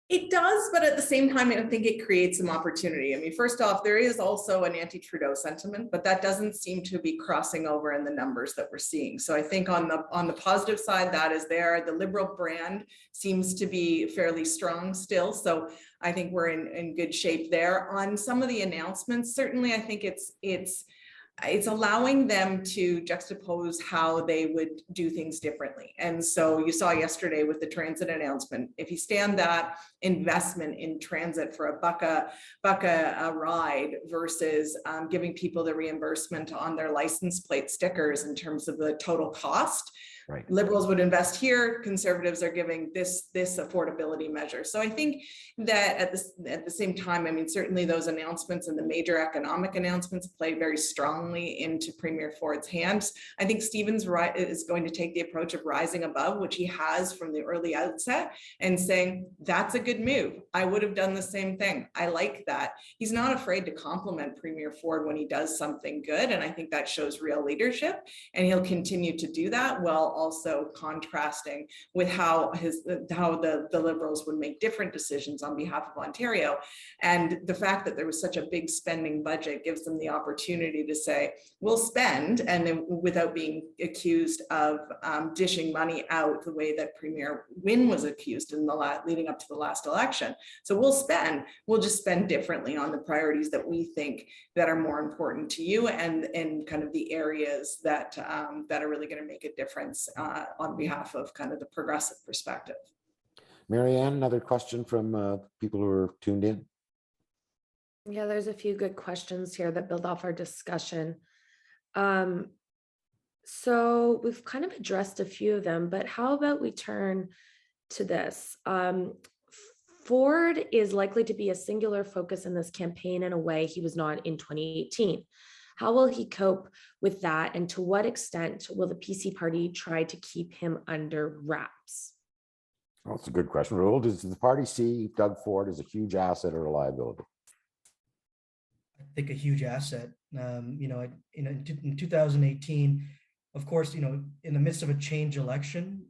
It does, but at the same time, I think it creates some opportunity. I mean, first off, there is also an anti-Trudeau sentiment, but that doesn't seem to be crossing over in the numbers that we're seeing. So I think on the positive side, that is there. The Liberal brand seems to be fairly strong still. So I think we're in good shape there. On some of the announcements, certainly I think it's allowing them to juxtapose how they would do things differently. And so you saw yesterday with the transit announcement, if you stand that investment in transit for a buck a ride versus giving people the reimbursement on their license plate stickers in terms of the total cost, right. Liberals would invest here, conservatives are giving this affordability measure. So I think that at the same time, I mean, certainly those announcements and the major economic announcements play very strongly into Premier Ford's hands. I think Stevens is going to take the approach of rising above, which he has from the early outset, and saying, that's a good move. I would have done the same thing. I like that. He's not afraid to compliment Premier Ford when he does something good. And I think that shows real leadership, and he'll continue to do that while also contrasting with how the Liberals would make different decisions on behalf of Ontario. And the fact that there was such a big spending budget gives them the opportunity to say, we'll spend, and then without being accused of dishing money out the way that Premier Wynne was accused in the leading up to the last election. So we'll just spend differently on the priorities that we think that are more important to you, and kind of the areas that are really going to make a difference on behalf of kind of the progressive perspective. Marianne, another question from people who are tuned in. Yeah, there's a few good questions here that build off our discussion. So we've kind of addressed a few of them, but how about we turn to this? Ford is likely to be a singular focus in this campaign in a way he was not in 2018. How will he cope with that? And to what extent will the PC party try to keep him under wraps? Well, that's a good question. Rahul, does the party see Doug Ford as a huge asset or a liability? I think a huge asset. In 2018, of course, in the midst of a change election,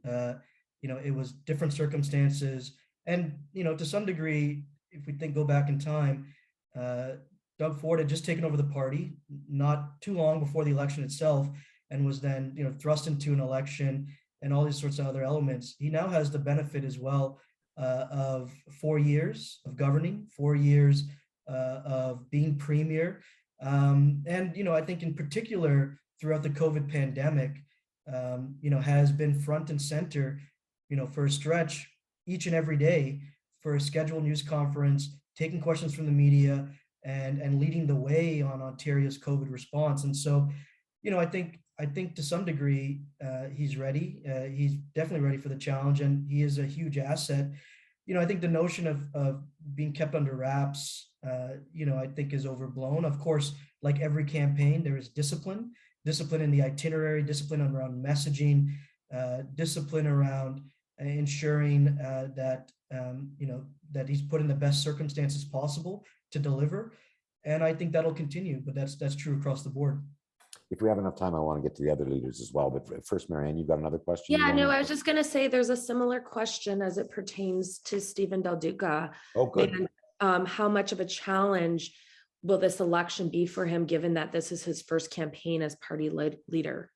it was different circumstances. And, to some degree, if we go back in time, Doug Ford had just taken over the party not too long before the election itself, and was then, thrust into an election and all these sorts of other elements. He now has the benefit as well of 4 years of governing, 4 years of being premier. And, I think in particular throughout the COVID pandemic, has been front and center, for a stretch each and every day for a scheduled news conference, taking questions from the media and leading the way on Ontario's COVID response. And so, I think to some degree he's ready. He's definitely ready for the challenge, and he is a huge asset. I think the notion of being kept under wraps, I think is overblown. Of course, like every campaign, there is discipline in the itinerary, discipline around messaging, discipline around ensuring that, that he's put in the best circumstances possible to deliver. And I think that'll continue, but that's true across the board. If we have enough time, I want to get to the other leaders as well. But first, Marianne, you've got another question? Yeah, no, I was just going to say there's a similar question as it pertains to Stephen Del Duca. Oh, good. And how much of a challenge will this election be for him, given that this is his first campaign as party leader?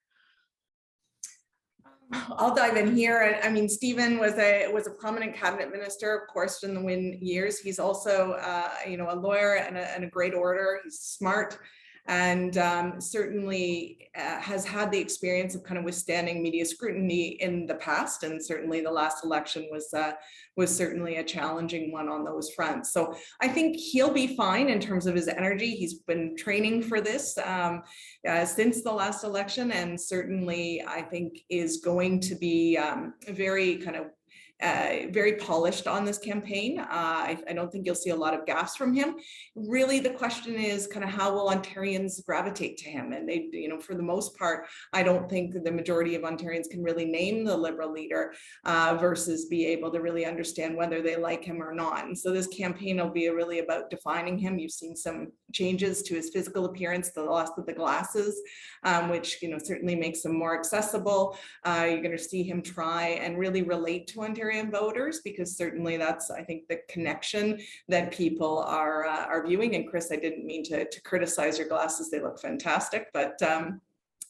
I'll dive in here. I mean, Stephen was a prominent cabinet minister, of course, in the Wynne years. He's also, a lawyer and a great orator. He's smart, and certainly has had the experience of kind of withstanding media scrutiny in the past. And certainly the last election was certainly a challenging one on those fronts. So I think he'll be fine in terms of his energy. He's been training for this since the last election, and certainly I think is going to be very kind of very polished on this campaign. I don't think you'll see a lot of gaffes from him. Really, the question is kind of how will Ontarians gravitate to him? And they, for the most part, I don't think the majority of Ontarians can really name the Liberal leader versus be able to really understand whether they like him or not. And so this campaign will be really about defining him. You've seen some changes to his physical appearance, the loss of the glasses, which certainly makes him more accessible. You're going to see him try and really relate to Ontarian voters, because certainly that's, I think, the connection that people are viewing. And Chris, I didn't mean to criticize your glasses; they look fantastic, but you're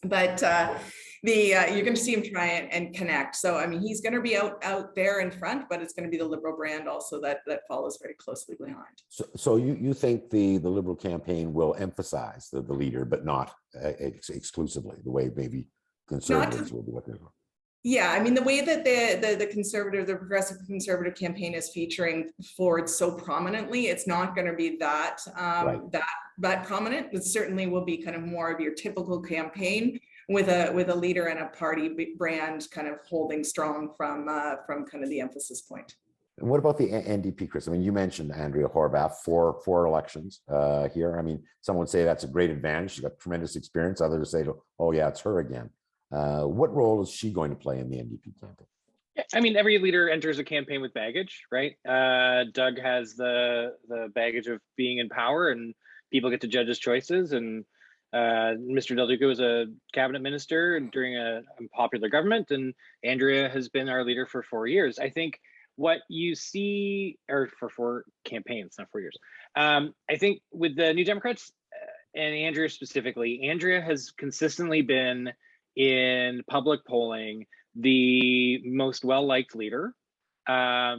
going to see him try and connect. So I mean, he's going to be out there in front, but it's going to be the Liberal brand also that follows very closely behind. So you think the Liberal campaign will emphasize the leader, but not exclusively the way maybe Conservatives will be looking for? Yeah, I mean, the way that the progressive conservative campaign is featuring Ford so prominently, it's not going to be that that prominent. It certainly will be kind of more of your typical campaign with a leader and a party brand kind of holding strong from kind of the emphasis point. And what about the NDP, Chris? I mean, you mentioned Andrea Horwath for elections here. I mean, some would say that's a great advantage. She's got tremendous experience. Others say, oh yeah, it's her again. What role is she going to play in the NDP campaign? Yeah, I mean, every leader enters a campaign with baggage, right? Doug has the baggage of being in power, and people get to judge his choices. And Mr. Del Duca was a cabinet minister during a unpopular government, and Andrea has been our leader for 4 years. I think what you see, or for 4 campaigns, not 4 years. I think with the New Democrats and Andrea specifically, Andrea has consistently been in public polling the most well-liked leader.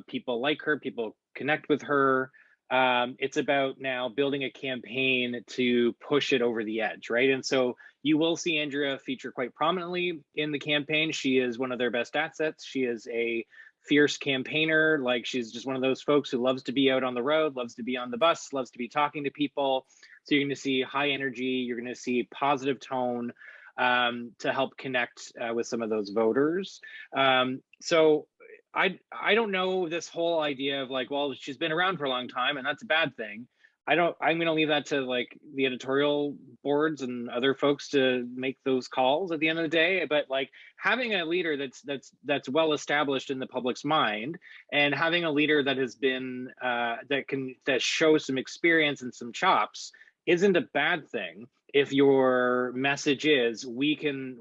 People like her, people connect with her. It's about now building a campaign to push it over the edge, right? And so you will see Andrea feature quite prominently in the campaign. She is one of their best assets. She is a fierce campaigner. Like, she's just one of those folks who loves to be out on the road, loves to be on the bus, loves to be talking to people. So you're going to see high energy, you're going to see positive tone to help connect with some of those voters. So I don't know this whole idea of like, well, she's been around for a long time and that's a bad thing. I'm going to leave that to like the editorial boards and other folks to make those calls at the end of the day. But like having a leader that's well established in the public's mind, and having a leader that has been that shows some experience and some chops isn't a bad thing if your message is we can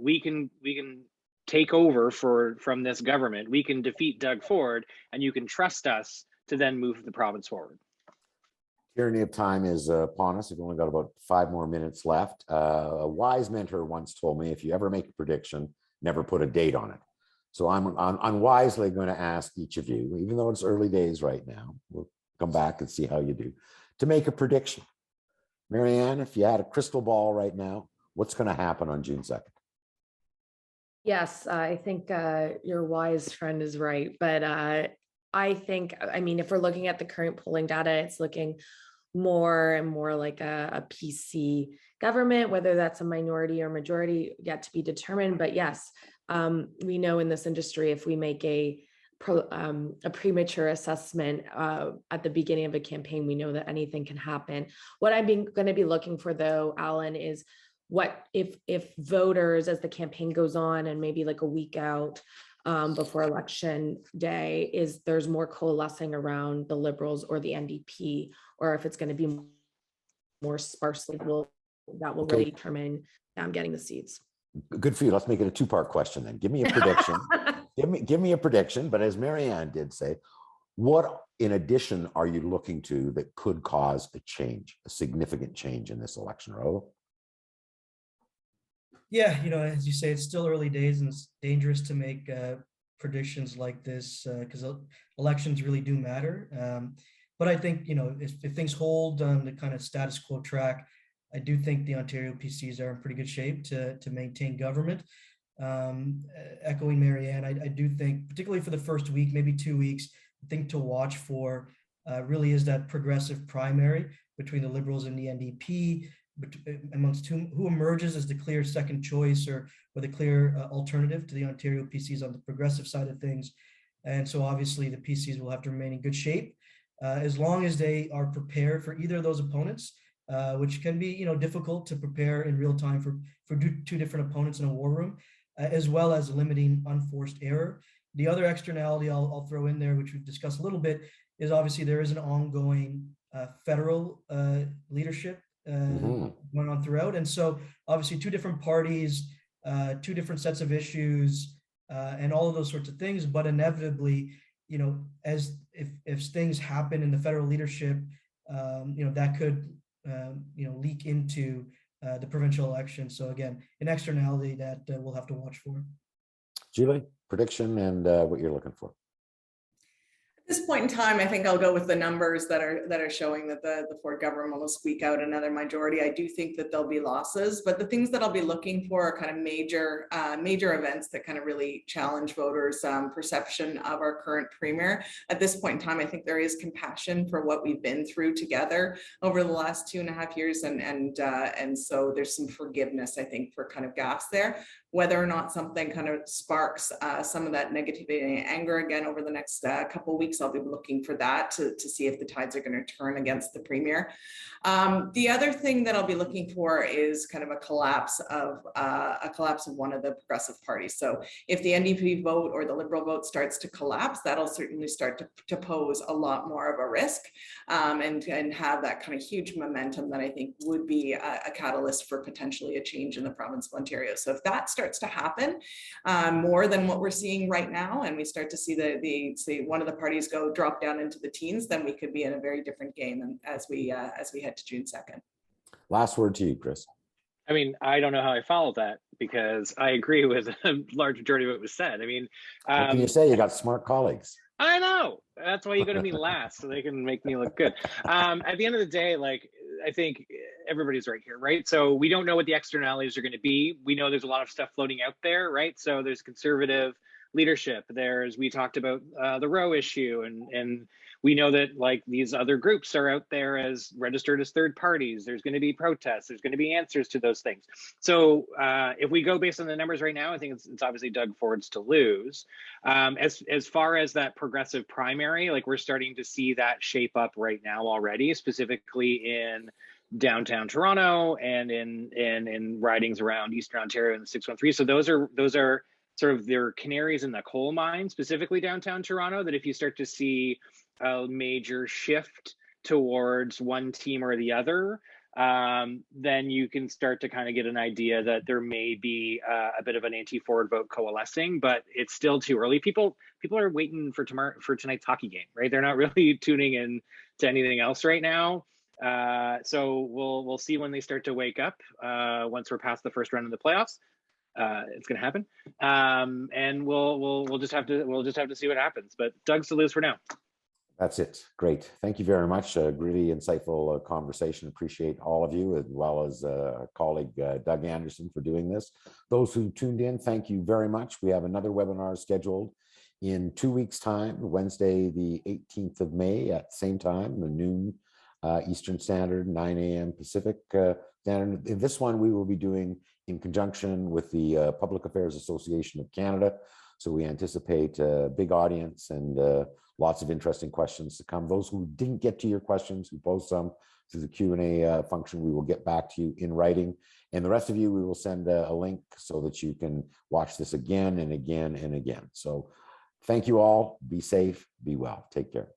take over from this government, we can defeat Doug Ford, and you can trust us to then move the province forward. Tyranny of time is upon us. We've only got about 5 more minutes left. A wise mentor once told me, if you ever make a prediction, never put a date on it. So I'm unwisely going to ask each of you, even though it's early days right now, we'll come back and see how you do, to make a prediction. Marianne, if you had a crystal ball right now, what's going to happen on June 2nd? Yes, I think your wise friend is right. But I think, I mean, if we're looking at the current polling data, it's looking more and more like a PC government, whether that's a minority or majority, yet to be determined. But yes, we know in this industry, if we make a a premature assessment at the beginning of a campaign. We know that anything can happen. What I'm going to be looking for, though, Allan, is what if voters, as the campaign goes on and maybe like a week out before election day, is there's more coalescing around the Liberals or the NDP, or if it's going to be more sparsely, that will really determine getting the seats. Good for you. Let's make it a two-part question then. Give me a prediction. give me a prediction. But as Marianne did say, what in addition are you looking to that could cause a change, a significant change in this election, Rahul? Yeah, as you say, it's still early days and it's dangerous to make predictions like this because elections really do matter. But I think, if things hold on the kind of status quo track, I do think the Ontario PCs are in pretty good shape to maintain government. Echoing Marianne, I do think, particularly for the first week, maybe 2 weeks, the thing to watch for really is that progressive primary between the Liberals and the NDP, amongst who emerges as the clear second choice or the clear alternative to the Ontario PCs on the progressive side of things. And so obviously the PCs will have to remain in good shape as long as they are prepared for either of those opponents, which can be difficult to prepare in real time for two different opponents in a war room, as well as limiting unforced error. The other externality I'll throw in there, which we've discussed a little bit, is obviously there is an ongoing federal leadership going on throughout. And so obviously two different parties, two different sets of issues, and all of those sorts of things. But inevitably, as if things happen in the federal leadership, that could leak into the provincial election. So again, an externality that we'll have to watch for. Julie, prediction and what you're looking for. At this point in time, I think I'll go with the numbers that are showing that the Ford government will squeak out another majority. I do think that there'll be losses, but the things that I'll be looking for are kind of major events that kind of really challenge voters' perception of our current premier. At this point in time, I think there is compassion for what we've been through together over the last 2.5 years, and so there's some forgiveness, I think, for kind of gaffes there. Whether or not something kind of sparks some of that negativity and anger again over the next couple of weeks, I'll be looking for that to see if the tides are going to turn against the premier. The other thing that I'll be looking for is kind of a collapse of one of the progressive parties. So if the NDP vote or the Liberal vote starts to collapse, that'll certainly start to pose a lot more of a risk and have that kind of huge momentum that I think would be a catalyst for potentially a change in the province of Ontario. So if that starts to happen more than what we're seeing right now, and we start to see one of the parties drop down into the teens, then we could be in a very different game as we head to June 2nd. Last word to you, Chris. I mean, I don't know how I follow that because I agree with a large majority of what was said. I mean, what can you say? You got smart colleagues. I know. That's why you go to me last, so they can make me look good. At the end of the day, I think everybody's right here, right? So we don't know what the externalities are going to be. We know there's a lot of stuff floating out there, right? So there's conservative leadership. We talked about the Roe issue, and we know that these other groups are out there as registered as third parties. There's going to be protests. There's going to be answers to those things. So if we go based on the numbers right now, I think it's obviously Doug Ford's to lose. As far as that progressive primary, we're starting to see that shape up right now already, specifically in downtown Toronto and in ridings around Eastern Ontario and the 613. So those are sort of their canaries in the coal mine, specifically downtown Toronto, that if you start to see a major shift towards one team or the other, then you can start to kind of get an idea that there may be a bit of an anti-Ford vote coalescing, but it's still too early. People are waiting for tonight's hockey game, right? They're not really tuning in to anything else right now. So we'll see when they start to wake up once we're past the first round of the playoffs. It's going to happen, and we'll just have to see what happens. But Doug's to lose for now. That's it. Great. Thank you very much. A really insightful conversation. Appreciate all of you, as well as colleague Doug Anderson for doing this. Those who tuned in, thank you very much. We have another webinar scheduled in 2 weeks' time, Wednesday, the 18th of May at the same time, noon Eastern Standard, 9 a.m. Pacific Standard. In this one, we will be doing in conjunction with the Public Affairs Association of Canada. So we anticipate a big audience and lots of interesting questions to come. Those who didn't get to your questions, who post some through the Q&A function, we will get back to you in writing. And the rest of you, we will send a link so that you can watch this again and again and again. So thank you all. Be safe, be well. Take care.